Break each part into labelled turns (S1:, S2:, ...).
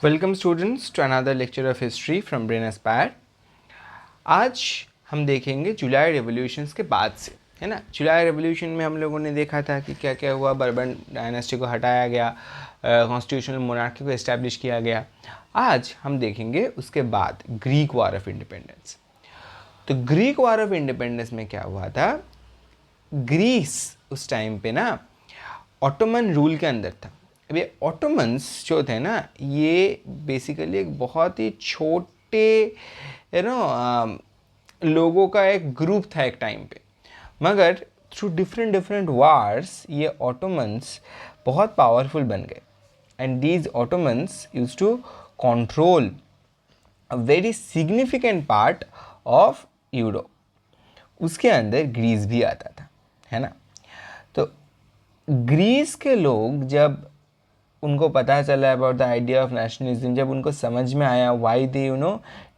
S1: Welcome students to another lecture of history from Brain Aspire. आज हम देखेंगे जुलाई revolutions के बाद से, है ना। जुलाई रेवोल्यूशन में हम लोगों ने देखा था कि क्या क्या हुआ। बर्बन डायनेस्टी को हटाया गया, कॉन्स्टिट्यूशनल मोनार्की को इस्टेब्लिश किया गया। आज हम देखेंगे उसके बाद ग्रीक वॉर ऑफ इंडिपेंडेंस। तो ग्रीक वॉर ऑफ इंडिपेंडेंस में क्या हुआ था, ग्रीस उस टाइम पे ना ऑटोमन रूल के अंदर था। अब ये ऑटोमन्स जो थे ना, ये बेसिकली एक बहुत ही छोटे लोगों का एक ग्रुप था एक टाइम पे, मगर थ्रू डिफरेंट डिफरेंट वार्स ये ऑटोमन्स बहुत पावरफुल बन गए। And these Ottomans used to control a very significant part of Europe. उसके अंदर ग्रीस भी आता था, है ना। तो ग्रीस के लोग जब उनको पता चला about the idea of nationalism, जब उनको समझ में आया why they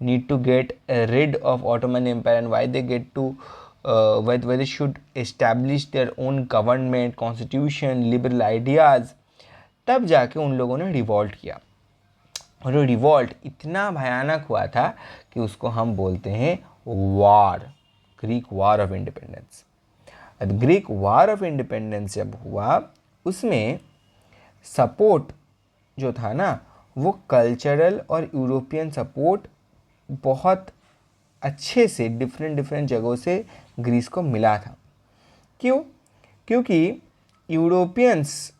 S1: need to get rid of Ottoman Empire and why they get to why they should establish their own government, constitution, liberal ideas, तब जाके उन लोगों ने रिवॉल्ट किया। और वो रिवॉल्ट इतना भयानक हुआ था कि उसको हम बोलते हैं वार, ग्रीक वार ऑफ इंडिपेंडेंस। अब ग्रीक वार ऑफ इंडिपेंडेंस जब हुआ, उसमें सपोर्ट जो था ना, वो कल्चरल और यूरोपियन सपोर्ट बहुत अच्छे से डिफरेंट डिफरेंट जगहों से ग्रीस को मिला था। क्यों? क्योंकि यूरोपियंस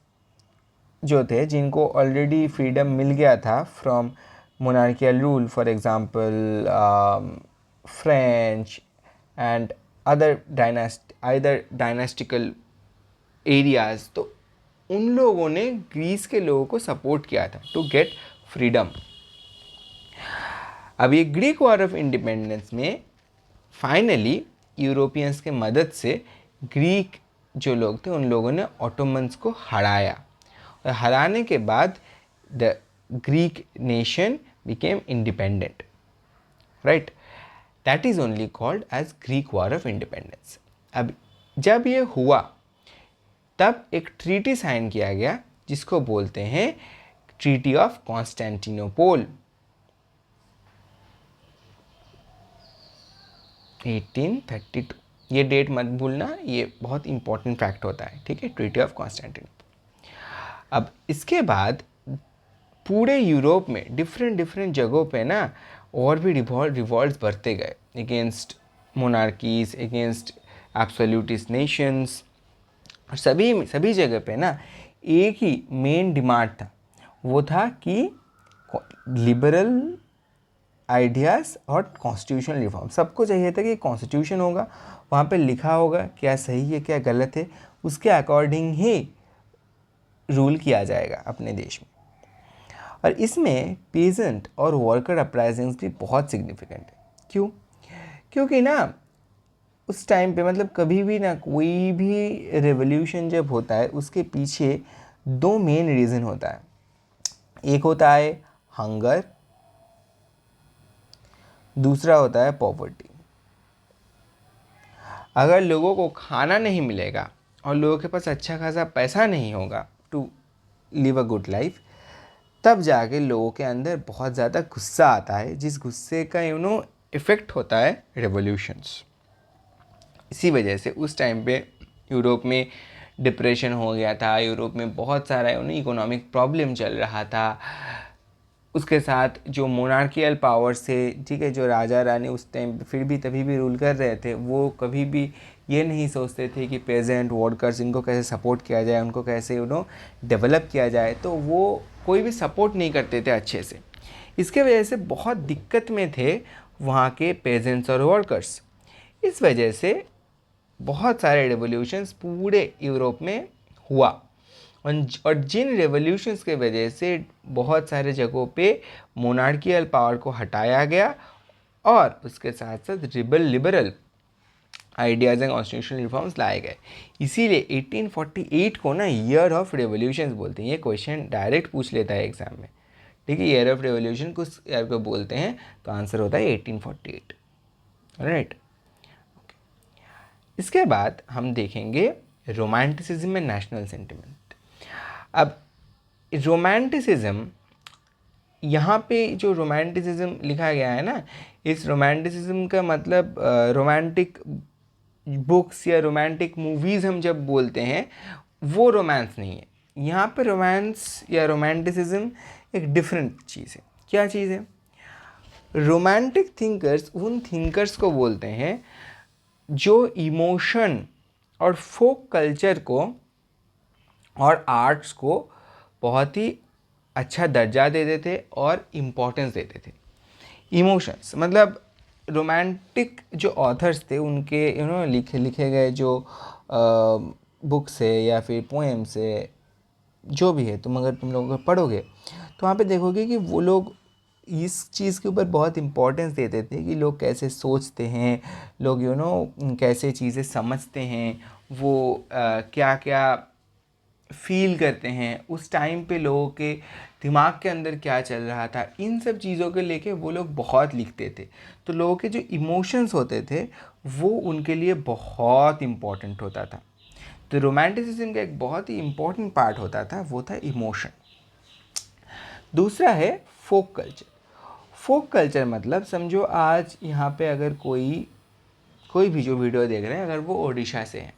S1: जो थे, जिनको ऑलरेडी फ्रीडम मिल गया था from monarchical rule, for example French and other dynastical areas, तो उन लोगों ने ग्रीस के लोगों को सपोर्ट किया था टू गेट फ्रीडम। अब ये ग्रीक वॉर ऑफ इंडिपेंडेंस में फाइनली यूरोपियंस के मदद से ग्रीक जो लोग थे उन लोगों ने ऑटोमन्स को हराया, और हराने के बाद the Greek nation became independent, right. That is only called as Greek war of independence. अब जब ये हुआ तब एक ट्रीटी साइन किया गया जिसको बोलते हैं ट्रीटी ऑफ कॉन्स्टेंटिनोपल, 1832। ये डेट मत भूलना, ये बहुत इंपॉर्टेंट फैक्ट होता है, ठीक है। Treaty of Constantinople. अब इसके बाद पूरे यूरोप में डिफरेंट डिफरेंट जगहों पे ना और भी रिवॉल्ट्स बढ़ते गए against monarchies, against absolutist Nations. और सभी जगह पे ना एक ही मेन डिमांड था, वो था कि लिबरल आइडियाज़ और कॉन्स्टिट्यूशनल रिफॉर्म। सबको चाहिए था कि कॉन्स्टिट्यूशन होगा, वहाँ पे लिखा होगा क्या सही है क्या गलत है, उसके अकॉर्डिंग ही रूल किया जाएगा अपने देश में। और इसमें पीजेंट और वर्कर अपराइजिंग्स भी बहुत सिग्निफिकेंट है। क्यों? क्योंकि ना उस टाइम पे, मतलब कभी भी ना कोई भी रेवोल्यूशन जब होता है उसके पीछे दो मेन रीज़न होता है। एक होता है हंगर, दूसरा होता है पॉवर्टी। अगर लोगों को खाना नहीं मिलेगा और लोगों के पास अच्छा खासा पैसा नहीं होगा to live a good life, तब जाके लोगों के अंदर बहुत ज़्यादा गुस्सा आता है, जिस गुस्से का इफ़ेक्ट होता है रेवोल्यूशंस। इसी वजह से उस टाइम पे यूरोप में डिप्रेशन हो गया था, यूरोप में बहुत सारा इकोनॉमिक प्रॉब्लम चल रहा था। उसके साथ जो मोनार्कियल पावर्स थे, ठीक है, जो राजा रानी उस टाइम फिर भी तभी भी रूल कर रहे थे, वो कभी भी ये नहीं सोचते थे कि पेजेंट वर्कर्स, इनको कैसे सपोर्ट किया जाए, उनको कैसे डेवलप किया जाए, तो वो कोई भी सपोर्ट नहीं करते थे अच्छे से। इसके वजह से बहुत दिक्कत में थे वहाँ के पेजेंट्स और वर्कर्स। इस वजह से बहुत सारे रेवोल्यूशंस पूरे यूरोप में हुआ, और जिन रेवोल्यूशंस के वजह से बहुत सारे जगहों पे मोनार्कियल पावर को हटाया गया, और उसके साथ साथ liberal ideas and constitutional reforms लाए गए। इसीलिए 1848 को ना ईयर ऑफ रेवोल्यूशंस बोलते हैं। ये क्वेश्चन डायरेक्ट पूछ लेता है एग्जाम में, ठीक है। ईयर ऑफ रेवोल्यूशन किस ईयर को बोलते हैं, तो आंसर होता है 1848, राइट। इसके बाद हम देखेंगे रोमांटिसिज्म एंड नेशनल सेंटिमेंट। अब रोमांटिसिज्म यहाँ पे जो रोमांटिसिज्म लिखा गया है ना, इस रोमांटिसिज्म का मतलब रोमांटिक बुक्स या रोमांटिक मूवीज़ हम जब बोलते हैं वो रोमांस नहीं है। यहाँ पे रोमांस या रोमांटिसिज्म एक डिफरेंट चीज़ है। क्या चीज़ है? रोमांटिक थिंकर्स उन थिंकर्स को बोलते हैं जो इमोशन और फोक कल्चर को और आर्ट्स को बहुत ही अच्छा दर्जा देते थे और इम्पोर्टेंस देते थे। इमोशंस मतलब रोमांटिक जो ऑथर्स थे उनके लिखे गए जो बुक्स है या फिर पोएम्स है, जो भी है, अगर तुम लोग पढ़ोगे तो वहाँ पे देखोगे कि वो लोग इस चीज़ के ऊपर बहुत इम्पोर्टेंस देते थे कि लोग कैसे सोचते हैं, लोग कैसे चीज़ें समझते हैं, वो क्या क्या फील करते हैं, उस टाइम पे लोगों के दिमाग के अंदर क्या चल रहा था, इन सब चीज़ों को लेके वो लोग बहुत लिखते थे। तो लोगों के जो इमोशंस होते थे वो उनके लिए बहुत इम्पॉर्टेंट होता था। तो रोमांटिसिज्म का एक बहुत ही इम्पॉर्टेंट पार्ट होता था, वो था इमोशन। दूसरा है फोक कल्चर। फोक कल्चर मतलब समझो आज यहाँ पे अगर कोई भी जो वीडियो देख रहे हैं अगर वो ओडिशा से है,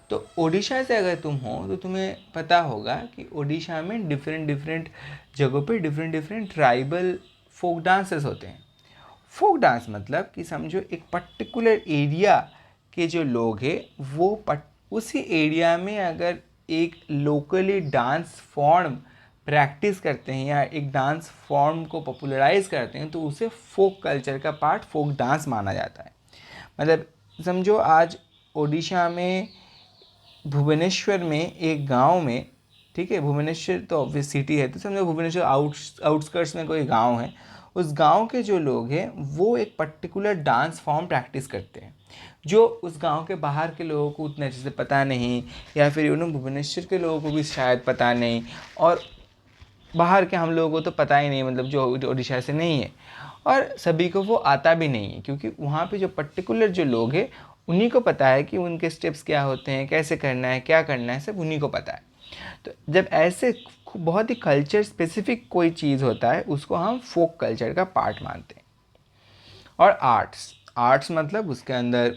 S1: तो ओडिशा से अगर तुम हो तो तुम्हें पता होगा कि ओडिशा में डिफरेंट जगहों पे डिफरेंट ट्राइबल फोक डांसेस होते हैं। फोक डांस मतलब कि समझो एक पर्टिकुलर एरिया के जो लोग हैं वो उसी एरिया में अगर एक लोकली डांस फॉर्म प्रैक्टिस करते हैं या एक डांस फॉर्म को पॉपुलराइज करते हैं तो उसे फोक कल्चर का पार्ट फोक डांस माना जाता है। मतलब समझो आज ओडिशा में भुवनेश्वर में एक गांव में, ठीक है, भुवनेश्वर तो ऑब्वियस सिटी है, तो समझो भुवनेश्वर आउटस्कर्ट्स में कोई गांव है, उस गांव के जो लोग हैं वो एक पर्टिकुलर डांस फॉर्म प्रैक्टिस करते हैं जो उस गांव के बाहर के लोगों को उतने अच्छे से पता नहीं, या फिर भुवनेश्वर के लोगों को भी शायद पता नहीं, और बाहर के हम लोगों को तो पता ही नहीं, मतलब जो उड़ीसा से नहीं है, और सभी को वो आता भी नहीं है क्योंकि वहाँ पे जो पर्टिकुलर जो लोग हैं उन्हीं को पता है कि उनके स्टेप्स क्या होते हैं, कैसे करना है, क्या करना है, सब उन्हीं को पता है। तो जब ऐसे बहुत ही कल्चर स्पेसिफिक कोई चीज़ होता है उसको हम फोक कल्चर का पार्ट मानते हैं। और आर्ट्स मतलब उसके अंदर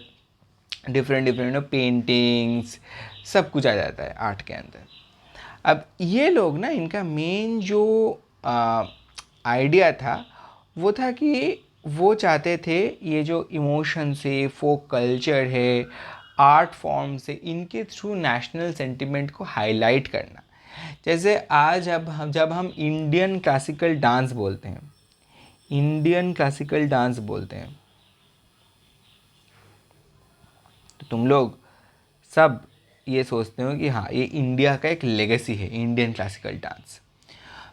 S1: डिफरेंट पेंटिंग्स सब कुछ आ जाता है आर्ट के अंदर। अब ये लोग ना, इनका मेन जो आइडिया था वो था कि वो चाहते थे ये जो इमोशन से, फोक कल्चर है, आर्ट फॉर्म से, इनके थ्रू नेशनल सेंटिमेंट को हाईलाइट करना। जैसे आज जब हम इंडियन क्लासिकल डांस बोलते हैं, तो तुम लोग सब ये सोचते हो कि हाँ ये इंडिया का एक लेगेसी है, इंडियन क्लासिकल डांस।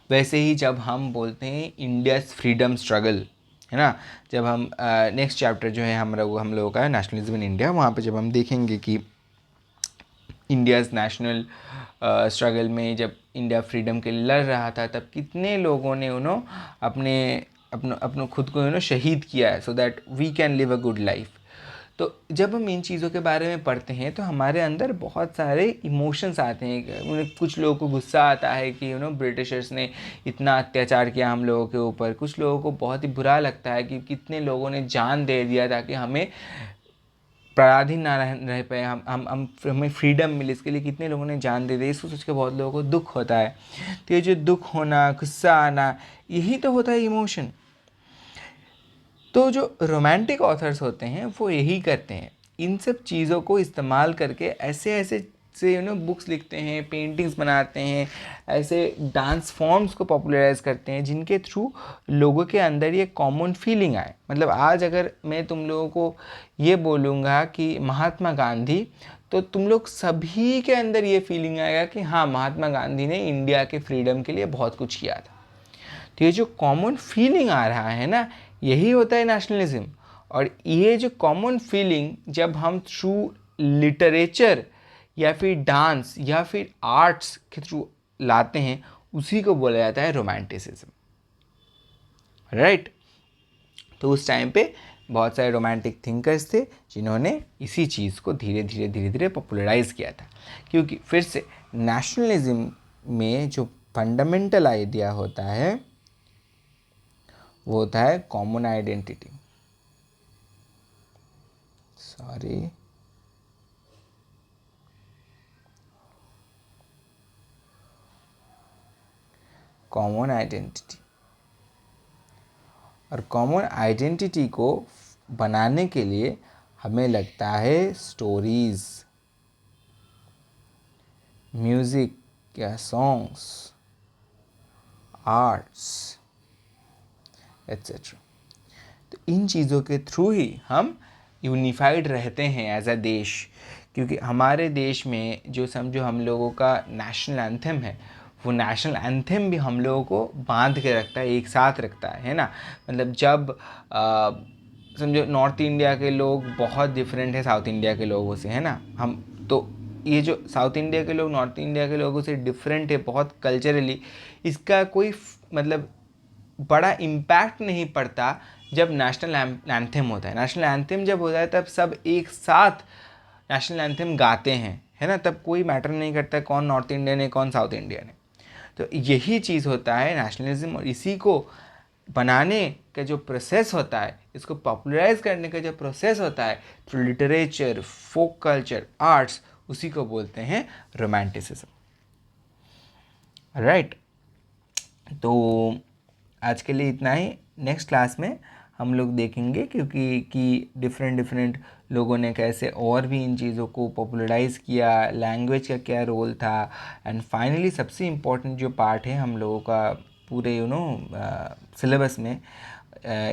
S1: वैसे ही जब हम बोलते हैं इंडियाज़ फ्रीडम स्ट्रगल, है ना, जब हम नेक्स्ट चैप्टर जो है हम लोगों का है नेशनलिज्म इन इंडिया, वहाँ पे जब हम देखेंगे कि इंडियाज़ नेशनल स्ट्रगल में जब इंडिया फ्रीडम के लिए लड़ रहा था तब कितने लोगों ने अपने खुद को शहीद किया है so that we can live a good life. तो जब हम इन चीज़ों के बारे में पढ़ते हैं तो हमारे अंदर बहुत सारे इमोशंस आते हैं। उन्हें कुछ लोगों को गुस्सा आता है कि ब्रिटिशर्स ने इतना अत्याचार किया हम लोगों के ऊपर। कुछ लोगों को बहुत ही बुरा लगता है कि कितने लोगों ने जान दे दिया ताकि हमें पराधीन ना रह पाए, हमें फ्रीडम मिले, इसके लिए कितने लोगों ने जान दे दी। इसको सोच के बहुत लोगों को दुख होता है। तो ये जो दुख होना, गुस्सा आना, यही तो होता है इमोशन। तो जो रोमांटिक ऑथर्स होते हैं वो यही करते हैं, इन सब चीज़ों को इस्तेमाल करके ऐसे से बुक्स लिखते हैं, पेंटिंग्स बनाते हैं, ऐसे डांस फॉर्म्स को पॉपुलराइज करते हैं जिनके थ्रू लोगों के अंदर ये कॉमन फीलिंग आए। मतलब आज अगर मैं तुम लोगों को ये बोलूँगा कि महात्मा गांधी, तो तुम लोग सभी के अंदर ये फीलिंग आएगा कि हाँ महात्मा गांधी ने इंडिया के फ्रीडम के लिए बहुत कुछ किया था। तो ये जो कॉमन फीलिंग आ रहा है ना, यही होता है नेशनलिज्म। और ये जो कॉमन फीलिंग जब हम थ्रू लिटरेचर या फिर डांस या फिर आर्ट्स के थ्रू लाते हैं उसी को बोला जाता है रोमांटिसिज्म, राइट। तो उस टाइम पे बहुत सारे रोमांटिक थिंकर्स थे जिन्होंने इसी चीज़ को धीरे धीरे पॉपुलराइज किया था। क्योंकि फिर से नेशनलिज्म में जो फंडामेंटल आइडिया होता है वो होता है कॉमन आइडेंटिटी। Common identity. और कॉमन आइडेंटिटी को बनाने के लिए हमें लगता है स्टोरीज, म्यूज़िक या सॉन्ग्स, आर्ट्स एट्सेट्रा। तो इन चीज़ों के थ्रू ही हम यूनिफाइड रहते हैं एज अ देश, क्योंकि हमारे देश में जो समझो हम लोगों का नेशनल एंथम है, वो नेशनल एंथम भी हम लोगों को बांध के रखता है, एक साथ रखता है ना। मतलब जब समझो नॉर्थ इंडिया के लोग बहुत डिफरेंट है साउथ इंडिया के लोगों से, है ना। हम तो ये जो साउथ इंडिया के लोग नॉर्थ इंडिया के लोगों से डिफरेंट है बहुत कल्चरली, इसका कोई मतलब बड़ा इम्पैक्ट नहीं पड़ता जब नेशनल एंथम होता है। नेशनल एंथम जब होता है तब सब एक साथ नेशनल एंथम गाते हैं, है ना। तब कोई मैटर नहीं करता कौन नॉर्थ इंडियन है कौन साउथ इंडियन है। तो यही चीज़ होता है नेशनलिज्म, और इसी को बनाने का जो प्रोसेस होता है, इसको पॉपुलराइज करने का जो प्रोसेस होता है through literature, folk culture, arts, उसी को बोलते हैं रोमांटिसिज्म। राइट, तो आज के लिए इतना ही। नेक्स्ट क्लास में हम लोग देखेंगे क्योंकि डिफरेंट लोगों ने कैसे और भी इन चीज़ों को पॉपुलराइज़ किया, लैंग्वेज का क्या रोल था, एंड फाइनली सबसे इम्पोर्टेंट जो पार्ट है हम लोगों का पूरे सिलेबस में,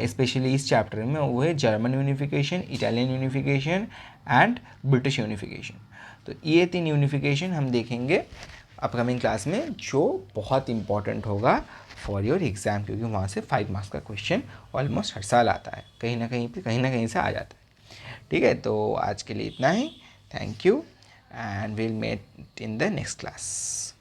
S1: स्पेशली इस चैप्टर में, वो है German unification, Italian unification and British unification. तो ये 3 यूनिफिकेशन हम देखेंगे अपकमिंग क्लास में, जो बहुत इंपॉर्टेंट होगा फॉर योर एग्ज़ाम, क्योंकि वहाँ से 5 मार्क्स का क्वेश्चन ऑलमोस्ट हर साल आता है, कहीं ना कहीं से आ जाता है। ठीक है, तो आज के लिए इतना ही। Thank you and will meet in the next class.